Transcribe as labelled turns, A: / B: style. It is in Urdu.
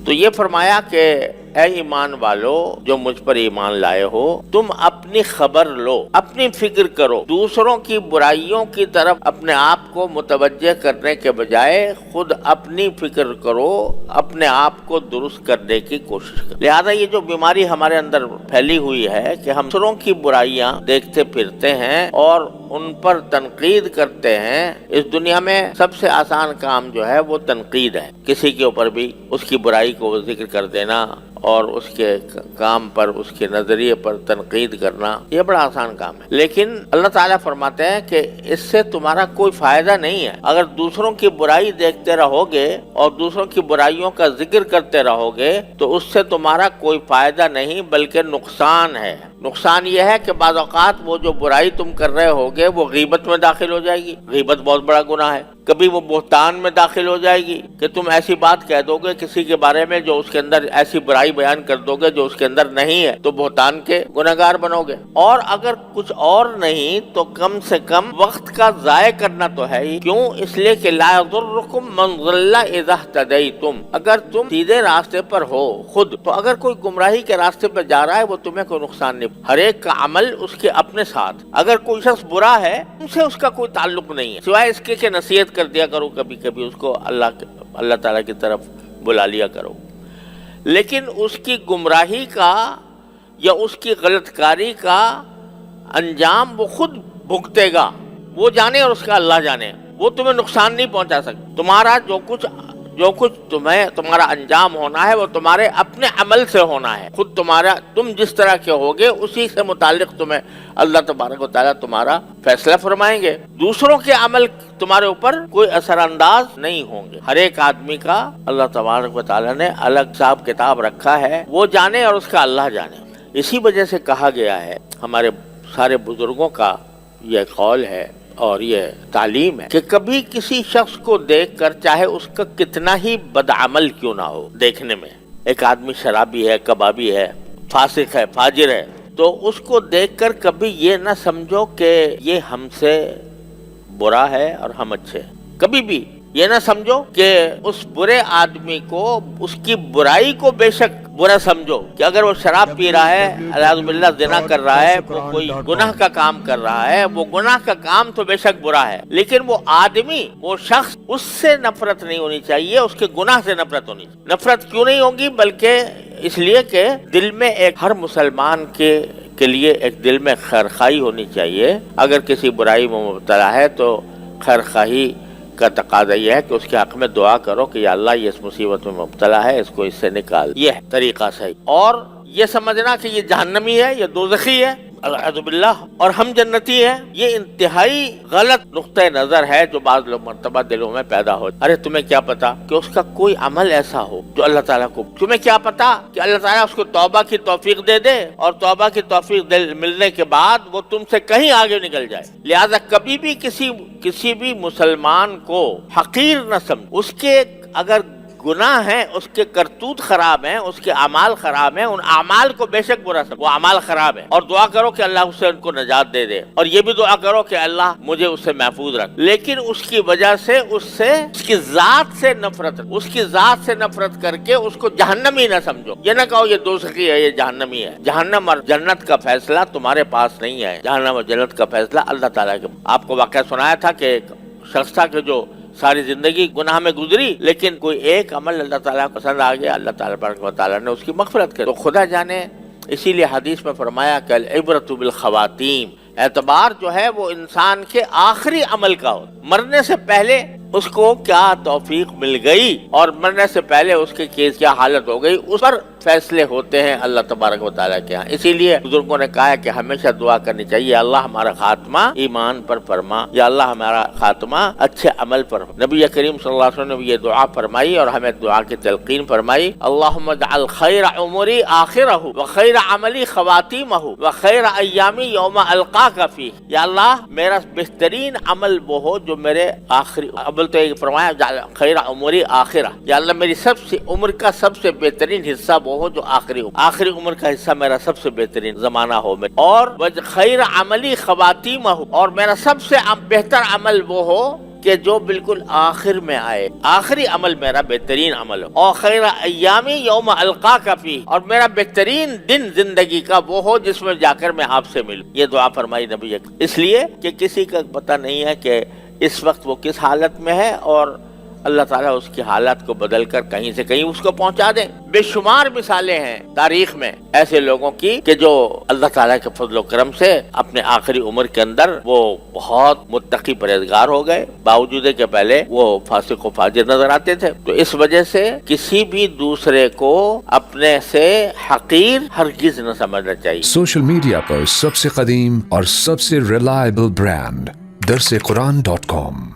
A: تو یہ فرمایا کہ اے ایمان والو جو مجھ پر ایمان لائے ہو، تم اپنی خبر لو، اپنی فکر کرو، دوسروں کی برائیوں کی طرف اپنے آپ کو متوجہ کرنے کے بجائے خود اپنی فکر کرو، اپنے آپ کو درست کرنے کی کوشش کرو۔ لہذا یہ جو بیماری ہمارے اندر پھیلی ہوئی ہے کہ ہم دوسروں کی برائیاں دیکھتے پھرتے ہیں اور ان پر تنقید کرتے ہیں، اس دنیا میں سب سے آسان کام جو ہے وہ تنقید ہے۔ کسی کے اوپر بھی اس کی برائی کو ذکر کر دینا اور اس کے کام پر، اس کے نظریے پر تنقید کرنا، یہ بڑا آسان کام ہے۔ لیکن اللہ تعالیٰ فرماتے ہیں کہ اس سے تمہارا کوئی فائدہ نہیں ہے۔ اگر دوسروں کی برائی دیکھتے رہو گے اور دوسروں کی برائیوں کا ذکر کرتے رہو گے تو اس سے تمہارا کوئی فائدہ نہیں بلکہ نقصان ہے۔ نقصان یہ ہے کہ بعض اوقات وہ جو برائی تم کر رہے ہوگے وہ غیبت میں داخل ہو جائے گی، غیبت بہت بڑا گناہ ہے۔ کبھی وہ بہتان میں داخل ہو جائے گی کہ تم ایسی بات کہہ دو گے کسی کے بارے میں جو اس کے اندر، ایسی برائی بیان کر دو گے جو اس کے اندر نہیں ہے، تو بہتان کے گنہگار بنو گے۔ اور اگر کچھ اور نہیں تو کم سے کم وقت کا ضائع کرنا تو ہے ہی۔ کیوں؟ اس لیے کہ لا یضرکم من ضل اذا اہتدیتم، اگر تم سیدھے راستے پر ہو خود، تو اگر کوئی گمراہی کے راستے پر جا رہا ہے وہ تمہیں کوئی نقصان نہیں۔ ہر ایک کا عمل اس کے اپنے ساتھ، اگر کوئی شخص برا ہے ان سے اس کا کوئی تعلق نہیں ہے، سوائے اس کے کہ نصیحت کر دیا کرو، کبھی کبھی اس کو اللہ تعالیٰ کی طرف بلا لیا کرو۔ لیکن اس کی گمراہی کا یا اس کی غلط کاری کا انجام وہ خود بھگتے گا، وہ جانے اور اس کا اللہ جانے، وہ تمہیں نقصان نہیں پہنچا سکتا۔ تمہارا جو کچھ تمہارا انجام ہونا ہے وہ تمہارے اپنے عمل سے ہونا ہے، خود تم جس طرح کے ہوگے اسی سے متعلق تمہیں اللہ تبارک و تعالیٰ تمہارا فیصلہ فرمائیں گے۔ دوسروں کے عمل تمہارے اوپر کوئی اثر انداز نہیں ہوں گے۔ ہر ایک آدمی کا اللہ تبارک و تعالیٰ نے الگ حساب کتاب رکھا ہے، وہ جانے اور اس کا اللہ جانے۔ اسی وجہ سے کہا گیا ہے، ہمارے سارے بزرگوں کا یہ قول ہے اور یہ تعلیم ہے کہ کبھی کسی شخص کو دیکھ کر، چاہے اس کا کتنا ہی بدعمل کیوں نہ ہو، دیکھنے میں ایک آدمی شرابی ہے، کبابی ہے، فاسق ہے، فاجر ہے، تو اس کو دیکھ کر کبھی یہ نہ سمجھو کہ یہ ہم سے برا ہے اور ہم اچھے۔ کبھی بھی یہ نہ سمجھو کہ اس برے آدمی کو، اس کی برائی کو بے شک برا سمجھو کہ اگر وہ شراب پی رہا ہے، اعوذ باللہ زنا کر رہا ہے، وہ کوئی گناہ کا کام کر رہا ہے، وہ گناہ کا کام تو بے شک برا ہے، لیکن وہ آدمی، وہ شخص، اس سے نفرت نہیں ہونی چاہیے، اس کے گناہ سے نفرت ہونی چاہیے۔ نفرت کیوں نہیں ہوگی؟ بلکہ اس لیے کہ دل میں ہر مسلمان کے لیے ایک دل میں خیرخواہی ہونی چاہیے۔ اگر کسی برائی میں مبتلا ہے تو خیرخواہی کا تقاضا یہ ہے کہ اس کے حق میں دعا کرو کہ یا اللہ یہ اس مصیبت میں مبتلا ہے، اس کو اس سے نکال۔ یہ طریقہ صحیح۔ اور یہ سمجھنا کہ یہ جہنمی ہے، یہ دوزخی ہے، اعوذ باللہ، اور ہم جنتی ہیں، یہ انتہائی غلط نقطہ نظر ہے جو بعض لوگ مرتبہ دلوں میں پیدا ہو۔ ارے تمہیں کیا پتا کہ اس کا کوئی عمل ایسا ہو جو اللہ تعالیٰ کو، تمہیں کیا پتا کہ اللہ تعالیٰ اس کو توبہ کی توفیق دے دے اور توبہ کی توفیق ملنے کے بعد وہ تم سے کہیں آگے نکل جائے۔ لہذا کبھی بھی کسی بھی مسلمان کو حقیر نہ سمجھ، اس کے اگر گناہ ہیں، اس کے کرتوت خراب ہیں، اس کے اعمال خراب ہیں، ان اعمال کو بے شک برا سمجھ، وہ اعمال خراب ہیں، اور دعا کرو کہ اللہ اس سے ان کو نجات دے دے، اور یہ بھی دعا کرو کہ اللہ مجھے اس سے محفوظ رکھ۔ لیکن اس کی وجہ سے اس کی ذات سے نفرت کر کے اس کو جہنمی نہ سمجھو۔ یہ نہ کہو یہ دوزخی ہے، یہ جہنمی ہے۔ جہنم اور جنت کا فیصلہ تمہارے پاس نہیں ہے، جہنم اور جنت کا فیصلہ اللہ تعالیٰ کے۔ آپ کو واقعہ سنایا تھا کہ ایک شخص تھا کہ جو ساری زندگی گناہ میں گزری، لیکن کوئی ایک عمل اللہ تعالیٰ کو پسند آ گیا، اللہ تعالیٰ نے اس کی مغفرت کی۔ تو خدا جانے، اسی لیے حدیث میں فرمایا کہ العبرۃ بالخواتیم، اعتبار جو ہے وہ انسان کے آخری عمل کا ہو، مرنے سے پہلے اس کو کیا توفیق مل گئی اور مرنے سے پہلے اس کے کیس کیا حالت ہو گئی، اس پر فیصلے ہوتے ہیں اللہ تبارک و تعالیٰ کے ہاں۔ اسی لیے بزرگوں نے کہا ہے کہ ہمیشہ دعا کرنی چاہیے، اللہ ہمارا خاتمہ ایمان پر فرما، یا اللہ ہمارا خاتمہ اچھے عمل پر۔ نبی کریم صلی اللہ علیہ وسلم نے یہ دعا فرمائی اور ہمیں دعا کی تلقین فرمائی، اللہم اجعل خیر عمری آخرہ وخیر عملی خواتیمہ وخیر ایامی یوم القاک فیہ، یا اللہ میرا بہترین عمل وہ ہو جو میرے آخری عمل، تو یہ فرمایا خیر عمری آخرہ، یا اللہ میری سب سے عمر کا سب سے بہترین حصہ وہ ہو جو آخری عمر کا حصہ میرا سب سے بہترین زمانہ ہو، اور خیر عملی خواتیمہ، اور میرا سب سے بہتر عمل وہ ہو کہ جو بالکل آخر میں آئے، آخری عمل میرا بہترین عمل ہو، اور خیر ایامی یوم القاک فیہ، اور میرا بہترین دن زندگی کا وہ ہو جس میں جا کر میں آپ سے ملوں. یہ دعا فرمائی نبی اکرم. اس لیے کہ کسی کا پتہ نہیں ہے کہ اس وقت وہ کس حالت میں ہے، اور اللہ تعالیٰ اس کی حالات کو بدل کر کہیں سے کہیں اس کو پہنچا دیں. بے شمار مثالیں ہیں تاریخ میں ایسے لوگوں کی کہ جو اللہ تعالیٰ کے فضل و کرم سے اپنے آخری عمر کے اندر وہ بہت متقی پرہیزگار ہو گئے، باوجود کہ پہلے وہ فاسق و فاجر نظر آتے تھے. تو اس وجہ سے کسی بھی دوسرے کو اپنے سے حقیر ہرگز نہ سمجھنا چاہیے.
B: سوشل میڈیا پر سب سے قدیم اور سب سے ریلائبل برانڈ درسقرآن.com